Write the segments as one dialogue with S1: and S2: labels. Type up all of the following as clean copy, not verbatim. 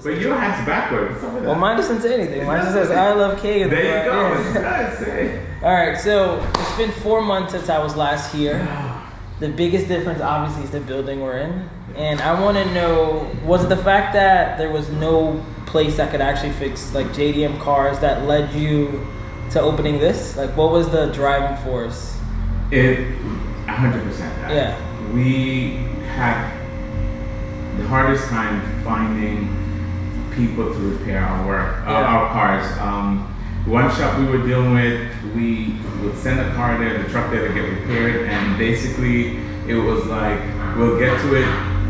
S1: But your hat's backwards.
S2: Well, mine doesn't say anything. Mine just says I love K.
S1: There you go. It's good.
S2: All right, so it's been 4 months since I was last here. The biggest difference, obviously, is the building we're in. And I want to know, was it the fact that there was no place that could actually fix like JDM cars that led you to opening this? Like, what was the driving force?
S1: 100%.
S2: Yeah.
S1: We had the hardest time finding people to repair our cars. One shop we were dealing with, we would send a car there, the truck there to get repaired, and basically it was like, we'll get to it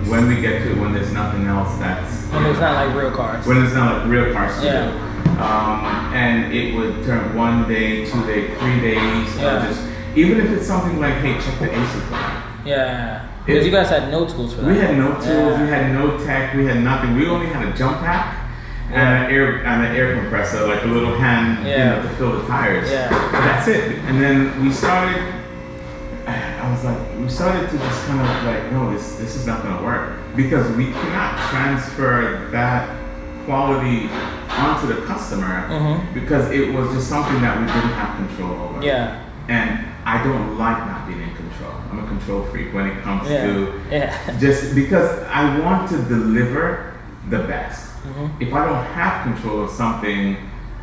S1: when we get to it, when there's nothing else that's...
S2: When there's not like real cars.
S1: When there's not like real cars to
S2: yeah.
S1: do. And it would turn 1 day, 2 days, 3 days, just, even if it's something like, hey, check the AC plan.
S2: Yeah. Because you guys had no tools for that.
S1: We had no tools, we had no tech, we had nothing. We only had a jump pack. And an air compressor, like a little hand, to fill the tires.
S2: Yeah.
S1: But that's it. And then we started to just kind of like, no, this is not going to work, because we cannot transfer that quality onto the customer, because it was just something that we didn't have control over.
S2: Yeah.
S1: And I don't like not being in control. I'm a control freak when it comes to just because I want to deliver the best. If I don't have control of something,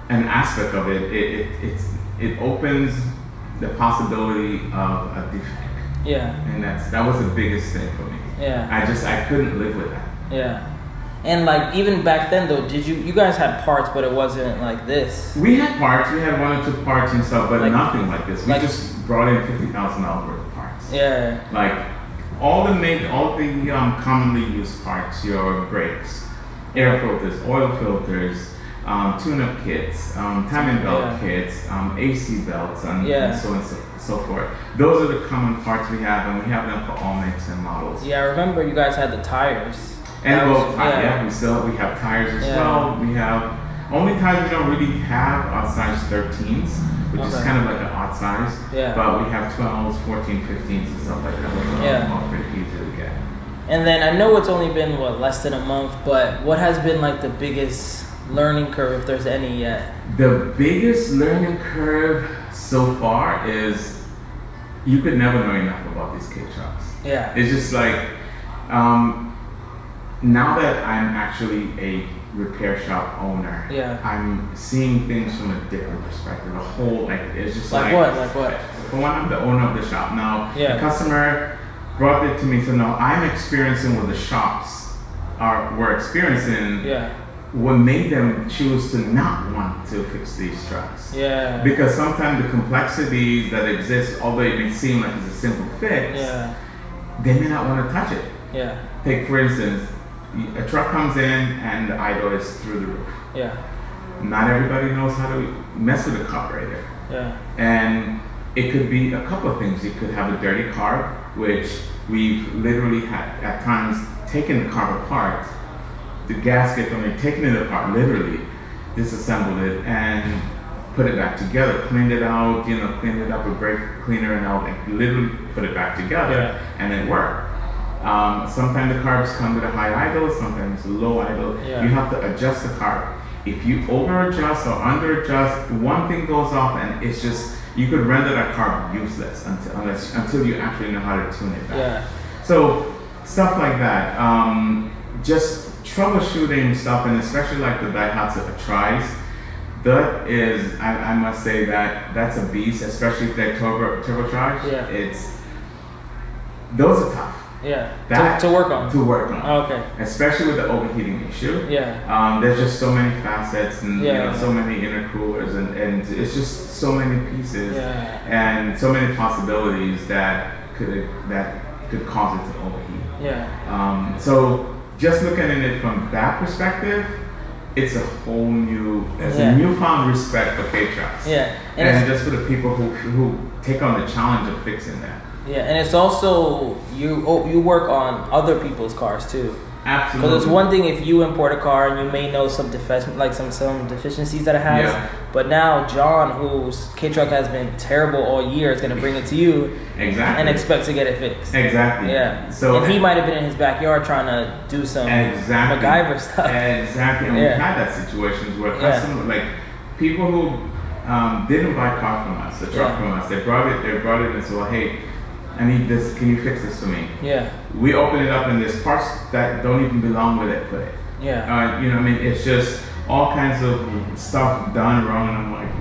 S1: an aspect of it, it opens the possibility of a defect.
S2: Yeah.
S1: And that was the biggest thing for me.
S2: Yeah.
S1: I couldn't live with that.
S2: Yeah. And like even back then though, you guys had parts, but it wasn't like this? We
S1: had parts. We had 1 or 2 parts and stuff, but like, nothing like this. We just brought in $50,000 worth of parts.
S2: Yeah.
S1: Like all the commonly used parts, your brakes, air filters, oil filters, tune-up kits, timing belt kits, AC belts, and so on and so forth. Those are the common parts we have, and we have them for all makes and models.
S2: Yeah, I remember you guys had the tires.
S1: And we have tires as well. We have only tires we don't really have are size 13s, which is kind of like an odd size.
S2: Yeah.
S1: But we have 12s, 14, 15s, and stuff like that. All pretty easy to get.
S2: And then I know it's only been less than a month, but what has been like the biggest learning curve, if there's any yet?
S1: The biggest learning curve so far is you could never know enough about these K trucks. Yeah. It's just like now that I'm actually a repair shop owner, I'm seeing things from a different perspective. It's just like
S2: what?
S1: For one, I'm the owner of the shop now. The customer brought it to me, so now I'm experiencing what the shops were experiencing. What made them choose to not want to fix these trucks. Yeah. Because sometimes the complexities that exist, although it may seem like it's a simple fix, they may not want to touch it. Yeah. Take for instance, a truck comes in and the idle is through the roof. Yeah. Not everybody knows how to mess with a carburetor. Yeah. And it could be a couple of things. You could have a dirty carb, which we've literally had at times taken the carb apart, the gasket from it, taken it apart, literally disassembled it and put it back together, cleaned it out, cleaned it up with brake cleaner and all, and literally put it back together, and it worked. Sometimes the carbs come with a high idle, sometimes a low idle. You have to adjust the carb. If you over adjust or under adjust, one thing goes off and it's just, you could render that carb useless until you actually know how to tune it back. Yeah. So stuff like that. Just troubleshooting stuff, and especially like the Daihatsu tries. That is, I must say that's a beast, especially if they're turbocharged. Yeah. Those are tough. Yeah. To work on. To work on. Oh, okay. Especially with the overheating issue. Yeah. There's just so many facets and so many intercoolers and it's just so many pieces and so many possibilities that could cause it to overheat. Yeah. So just looking at it from that perspective, it's a whole new, a newfound respect for K trucks. Yeah. And just for the people who take on the challenge of fixing that.
S2: Yeah, and it's also you work on other people's cars too.
S1: Absolutely.
S2: Because it's one thing if you import a car and you may know some some deficiencies that it has, but now John, whose K-Truck has been terrible all year, is going to bring it to you and expect to get it fixed.
S1: Exactly.
S2: Yeah.
S1: So
S2: and he might have been in his backyard trying to do some MacGyver stuff.
S1: Exactly. And we've had that situations where customers, like people who didn't buy a car from us, a truck from us, they brought it and said, well, hey, I need this. Can you fix this for me? Yeah. We open it up and there's parts that don't even belong with it. Yeah. You know what I mean? It's just all kinds of stuff done wrong, and I'm like,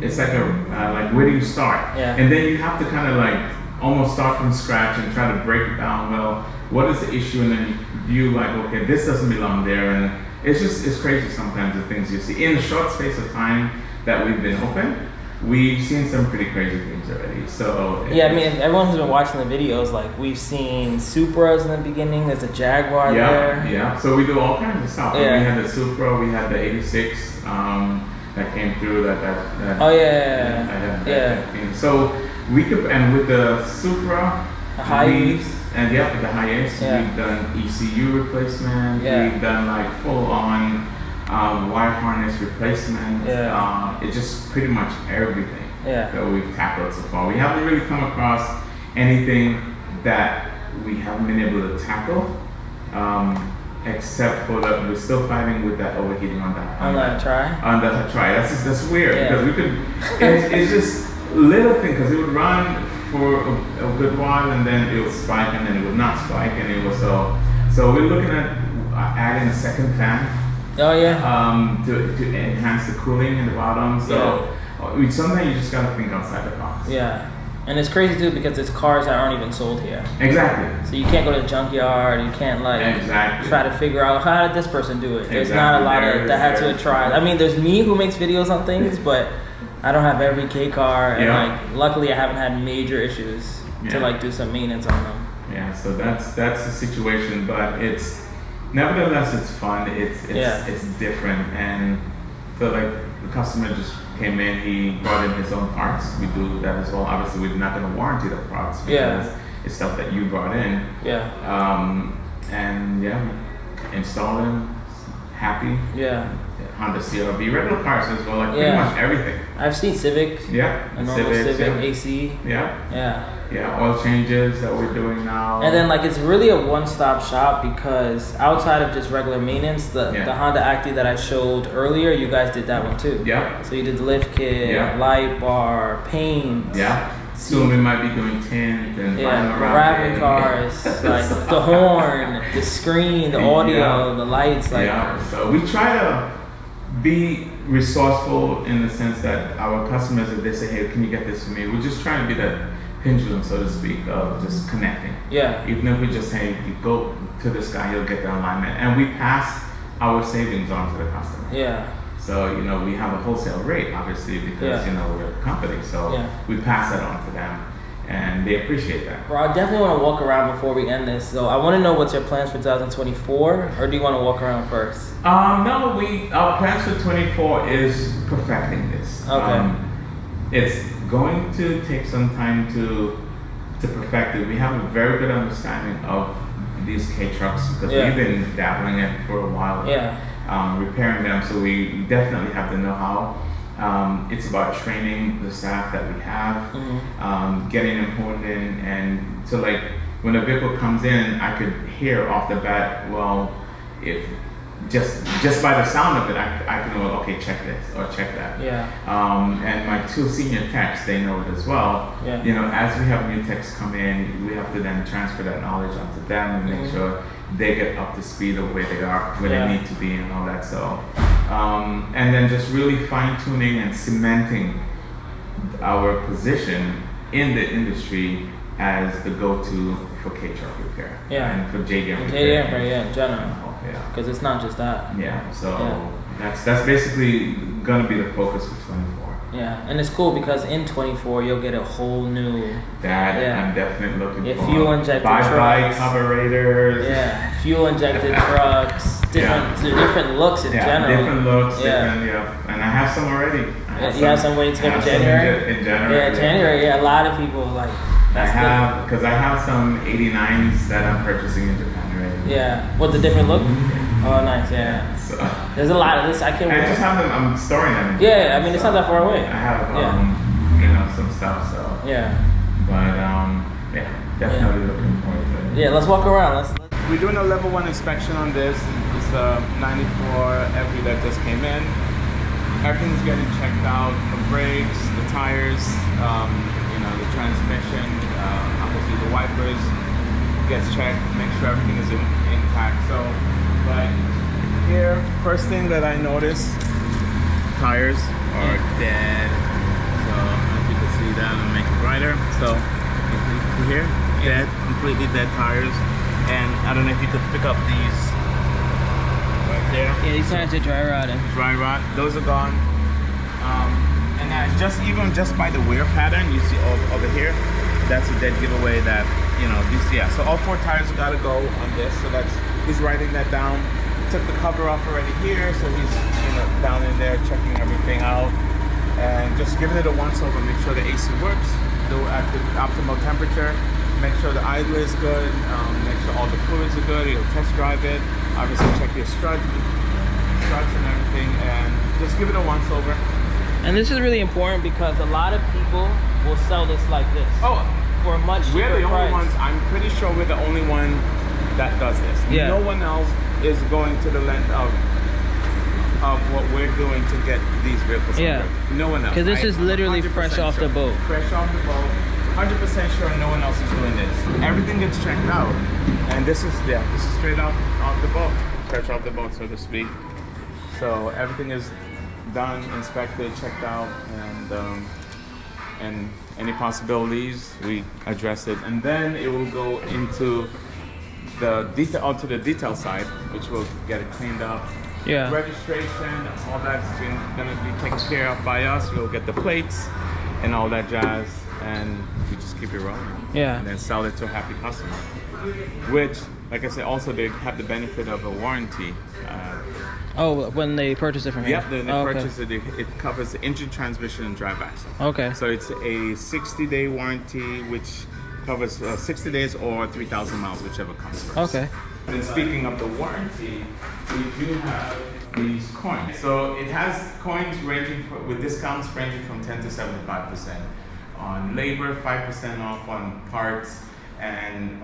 S1: it's like like where do you start? Yeah. And then you have to kind of like almost start from scratch and try to break it down. Well, what is the issue? And then you like, okay, this doesn't belong there, and it's crazy sometimes the things you see in a short space of time that we've been open. We've seen some pretty crazy things already. So
S2: yeah, I mean, everyone who's been watching the videos, like we've seen Supras in the beginning. There's a Jaguar there. Yeah.
S1: So we do all kinds of stuff. Yeah. We had the Supra. We had the '86 that came through. That So we could, and with the Supra, the Hiace. And with the Hiace, we've done ECU replacement. We've done like full on. Wire harness replacement, it's just pretty much everything that we've tackled so far. We haven't really come across anything that we haven't been able to tackle, except for that we're still fighting with that overheating on that tri. That's weird because we could. It's just little thing because it would run for a good while and then it would spike and then it would not spike and it was so we're looking at adding a second fan.
S2: Oh yeah.
S1: To enhance the cooling in the bottom. So sometimes you just gotta think outside the box.
S2: Yeah. And it's crazy too because it's cars that aren't even sold here.
S1: Exactly.
S2: So you can't go to the junkyard. You can't try to figure out how did this person do it. There's not a lot of that had to try. I mean, there's me who makes videos on things, but I don't have every K car, and luckily I haven't had major issues to do some maintenance on them.
S1: Yeah. So that's the situation, but nevertheless, it's fun. It's different, and so like the customer just came in. He brought in his own parts. We do that as well. Obviously, we're not going to warranty the parts because it's stuff that you brought in. Yeah. And we install them. Happy. Yeah. Honda CRV, regular cars as well, like pretty much everything.
S2: I've seen Civic.
S1: Yeah.
S2: A normal Civic AC.
S1: Yeah. Yeah. Yeah, oil changes that we're doing now.
S2: And then it's really a one-stop shop because outside of just regular maintenance, the Honda Active that I showed earlier, you guys did that one too. Yeah. So you did the lift kit, light bar, paint. Yeah.
S1: Soon we might be doing tint and
S2: wrapping cars, like the horn, the screen, the audio, the lights.
S1: So we try to be resourceful in the sense that our customers, if they say, hey, can you get this for me? We're just trying to be that pendulum, so to speak, of just connecting. Yeah. Even if we just say, you go to this guy, he'll get the alignment. And we pass our savings on to the customer. Yeah. So, we have a wholesale rate, obviously, because, we're a company. So we pass that on to them. And they appreciate that.
S2: Bro, I definitely want to walk around before we end this. So I want to know what's your plans for 2024, or do you want to walk around first?
S1: No, our plans for 24 is perfecting this. Okay. It's going to take some time to perfect it. We have a very good understanding of these K-Trucks because we've been dabbling it for a while. Yeah. Repairing them, so we definitely have the know-how. It's about training the staff that we have, getting them honed in, and so when a vehicle comes in, I could hear off the bat, well, if just by the sound of it, I can know, okay, check this or check that. Yeah. And my two senior techs, they know it as well. Yeah. As we have new techs come in, we have to then transfer that knowledge onto them and make sure they get up to speed of where they are, where they need to be, and all that. So. And then just really fine-tuning and cementing our position in the industry as the go-to for K-Truck repair. Yeah. And for JDM repair.
S2: JDM repair, in general. Yeah. Because it's not just that.
S1: Yeah. So that's basically going to be the focus for 24.
S2: Yeah, and it's cool because in 24 you'll get a whole new.
S1: I'm definitely looking for.
S2: Fuel injected trucks.
S1: Bye carburetors.
S2: Yeah, fuel injected trucks. Different looks in general.
S1: Different looks. And I have some already.
S2: You have some waiting to come in January.
S1: In January.
S2: Yeah, January. Yeah, a lot of people like.
S1: I have some 89s that I'm purchasing in Japan already.
S2: Yeah. What, the different look? Oh, nice. Yeah.
S1: So,
S2: there's a lot of this. I can't.
S1: I just have them. I'm storing them.
S2: Yeah. I mean, it's not that far away.
S1: I have some stuff. So.
S2: Yeah.
S1: But yeah, definitely looking forward to it.
S2: Yeah. Let's walk around.
S1: We're doing a level 1 inspection on this. It's a 94 FV that just came in. Everything's getting checked out. The brakes, the tires, the transmission, obviously the wipers gets checked. Make sure everything is intact. So, but here, first thing that I noticed, tires are dead. So as you can see that, I'll make it brighter. So here, dead, completely dead tires. And I don't know if you could pick up these right there.
S2: Yeah, these tires are dry rotting.
S1: Dry rot, those are gone. And just by the wear pattern, you see over here, that's a dead giveaway that, so all 4 tires gotta go on this. So he's writing that down. Took the cover off already here, so he's down in there checking everything out. And just giving it a once over, make sure the AC works, at the optimal temperature. Make sure the idler is good, make sure all the fluids are good. You'll test drive it, obviously check your struts and everything, and just give it a once over.
S2: And this is really important because a lot of people will sell this like this. Oh, for a much cheaper price.
S1: We're the only ones, I'm pretty sure we're the only one that does this. Yeah. No one else is going to the length of what we're doing to get these vehicles. Yeah. No one else.
S2: Because this is literally fresh off the boat.
S1: Fresh off the boat. 100% sure no one else is doing this. Everything gets checked out, and this is straight off the boat, fresh off the boat, so to speak. So everything is done, inspected, checked out, and any possibilities we address it, and then it will go into the detail side, which will get it cleaned up.
S2: Yeah.
S1: Registration, all that's going to be taken care of by us. We'll get the plates and all that jazz. And we just keep it rolling.
S2: Yeah.
S1: And then sell it to a happy customer. Which, like I said, also they have the benefit of a warranty.
S2: When they purchase it from you?
S1: Yep, they purchase it. It covers the engine, transmission, and drive axle.
S2: Okay.
S1: So it's a 60-day warranty, which covers 60 days or 3,000 miles, whichever comes first.
S2: Okay.
S1: And speaking of the warranty, we do have these coins. So it has coins with discounts ranging from 10 to 75%. On labor, 5% off on parts, and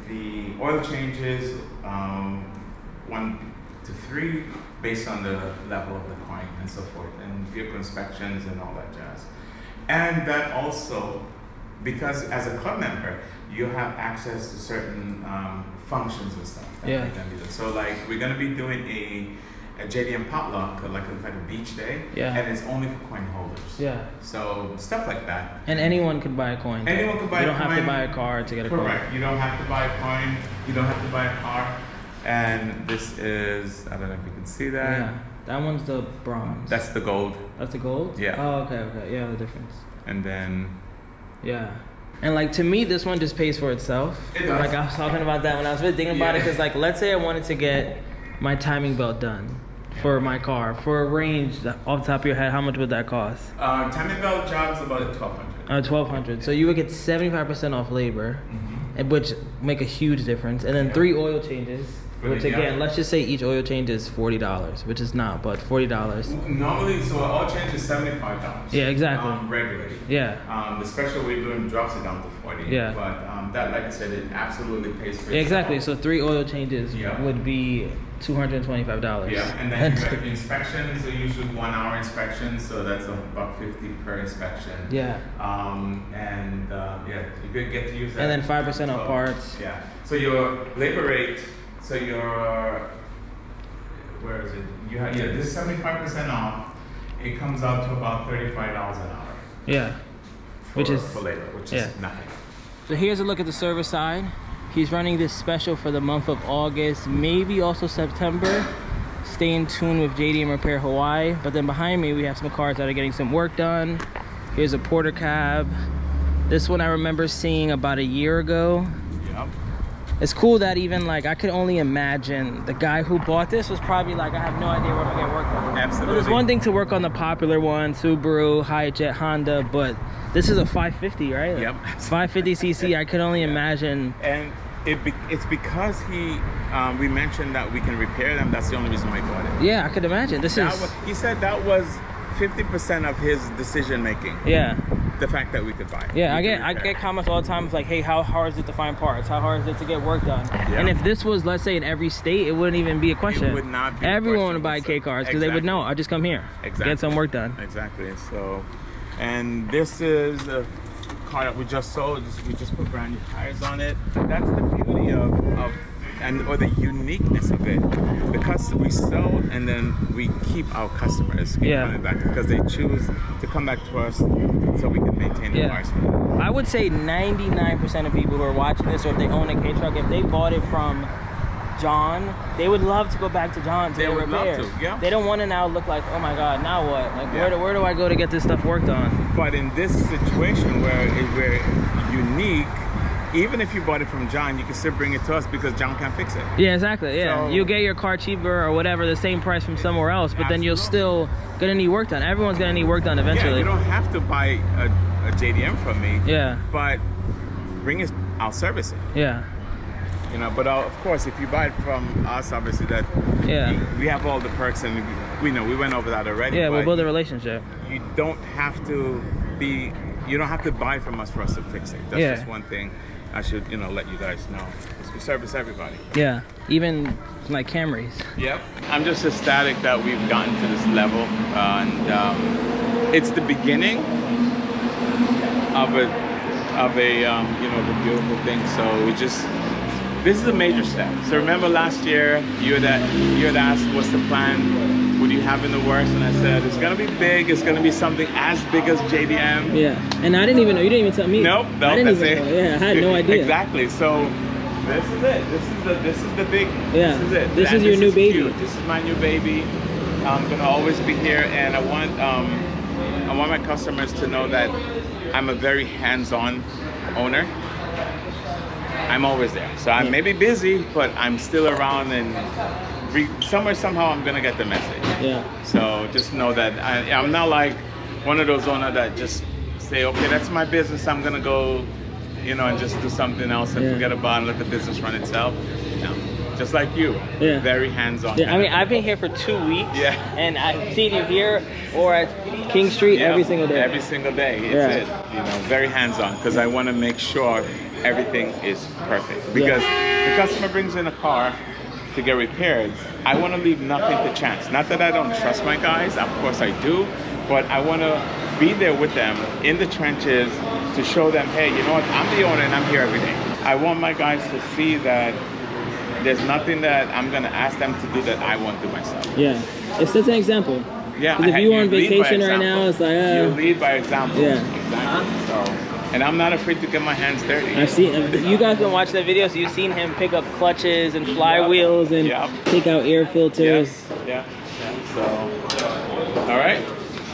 S1: the oil changes 1 to 3 based on the level of the coin and so forth, and vehicle inspections and all that jazz. And that also, because as a club member, you have access to certain functions and stuff.
S2: Yeah.
S1: So like we're gonna be doing a JDM potluck, like a beach day, and it's only for coin holders.
S2: Yeah.
S1: So stuff like that.
S2: And anyone can buy a coin.
S1: Anyone can buy a coin.
S2: You don't have to buy a car to get a coin.
S1: Correct. You don't have to buy a coin. You don't have to buy a car. And this is, I don't know if you can see that.
S2: Yeah. That one's the bronze.
S1: That's the gold.
S2: That's the gold?
S1: Yeah.
S2: Oh, okay. Yeah, the difference.
S1: And then.
S2: Yeah. And like to me, this one just pays for itself.
S1: It does.
S2: Like I was talking about that when I was really thinking about it, because like let's say I wanted to get my timing belt done for my car for a range off the top of your head, how much would that cost?
S1: Timing belt job's about $1,200.
S2: $1,200. So you would get 75% off labor, which make a huge difference, and then 3 oil changes. Which again, let's just say each oil change is $40, which is not, but $40.
S1: Normally, so an oil change is $75.
S2: Yeah, exactly.
S1: Regularly.
S2: Yeah.
S1: The special we're doing drops it down to $40.
S2: Yeah.
S1: But that, like I said, it absolutely pays for itself.
S2: Exactly. So 3 oil changes would be $225.
S1: Yeah, and then you got the inspections, so usually 1 hour inspections, so that's $150 per inspection.
S2: Yeah.
S1: You could get to use that.
S2: And then 5% off parts.
S1: Yeah. So your labor rate. So where is it? You have this is 75% off. It comes out to about $35 an hour.
S2: Yeah. For
S1: labor, which is nothing.
S2: So here's a look at the service side. He's running this special for the month of August, maybe also September. Stay in tune with JDM Repair Hawaii. But then behind me, we have some cars that are getting some work done. Here's a porter cab. This one I remember seeing about a year ago.
S1: Yep.
S2: It's cool that even like I could only imagine the guy who bought this was probably like, I have no idea where I'm gonna get work on.
S1: Absolutely.
S2: But it's one thing to work on the popular one, Subaru, Hijet, Honda, but this is a 550, right?
S1: Yep.
S2: 550cc. I could only imagine.
S1: And It's because we mentioned that we can repair them. That's the only reason why he bought it.
S2: Yeah, I could imagine.
S1: He said that was 50% of his decision making.
S2: Yeah.
S1: The fact that we could buy it.
S2: Yeah, I get comments all the time. It's like, hey, how hard is it to find parts? How hard is it to get work done? Yeah. And if this was, let's say, in every state, it wouldn't even be a question. It
S1: would not be.
S2: Everyone would buy K cars because they would know. I just come here, get some work done.
S1: Exactly. So, and this is a car that we just sold. We just put brand new tires on it. That's the beauty or the uniqueness of it. Because we sell and then we keep our customers coming back because they choose to come back to us so we can maintain the cars.
S2: I would say 99% of people who are watching this, or if they own a K truck, if they bought it from John, they would love to go back to John to get repairs. They don't want to now look like, oh my God, now what? Like where do I go to get this stuff worked on?
S1: But in this situation where we're unique, even if you bought it from John, you can still bring it to us because John can fix it.
S2: Yeah, exactly. Yeah, so, you'll get your car cheaper or whatever, the same price from somewhere else, but then you'll still gonna need work done. Everyone's gonna need work done eventually.
S1: Yeah, you don't have to buy a JDM from me. Yeah. But bring it, I'll service it.
S2: Yeah.
S1: You know, but of course, if you buy it from us, obviously that we have all the perks, and we went over that already.
S2: Yeah, we'll build a relationship.
S1: You don't have to buy from us for us to fix it. That's just one thing I should, let you guys know. We service everybody.
S2: Yeah, even like Camrys.
S1: Yep. I'm just ecstatic that we've gotten to this level, and it's the beginning of the beautiful thing. So this is a major step. So remember last year you had asked what's the plan? What do you have in the works? And I said it's gonna be big. It's gonna be something as big as JDM.
S2: Yeah, and I didn't even know. You didn't even tell me.
S1: Nope,
S2: I didn't even know. Yeah, I had no idea.
S1: Exactly. So this is it. This is the big.
S2: Yeah.
S1: This is it.
S2: This is your new baby.
S1: Cute. This is my new baby. I'm gonna always be here, and I want my customers to know that I'm a very hands-on owner. I'm always there. So I may be busy, but I'm still around, and somehow I'm gonna get the message. Yeah. So just know that I'm not like one of those owners that just say, okay, that's my business, I'm gonna go, and just do something else and forget about it and let the business run itself. No. Just like you. Yeah. Very hands-on.
S2: Yeah, I mean, I've been here for 2 weeks. Yeah. And I've seen you here or at King Street every single day.
S1: Every single day. It's very hands-on, because I want to make sure everything is perfect. Because the customer brings in a car to get repaired, I want to leave nothing to chance. Not that I don't trust my guys, of course I do, but I want to be there with them in the trenches to show them, hey, you know what, I'm the owner and I'm here every day. I want my guys to see that there's nothing that I'm going to ask them to do that I won't do myself.
S2: Yeah, it's just an example.
S1: Yeah,
S2: because if you were on vacation right now, it's like
S1: you lead by example.
S2: Yeah,
S1: exactly. So, and I'm not afraid to get my hands dirty.
S2: I've seen you guys been watching the video, so you've seen him pick up clutches and flywheels and take out air filters.
S1: Yeah. So, all right.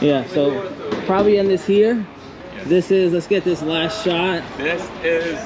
S2: Yeah. So probably end this here. Yes. This is. Let's get this last shot.
S1: This is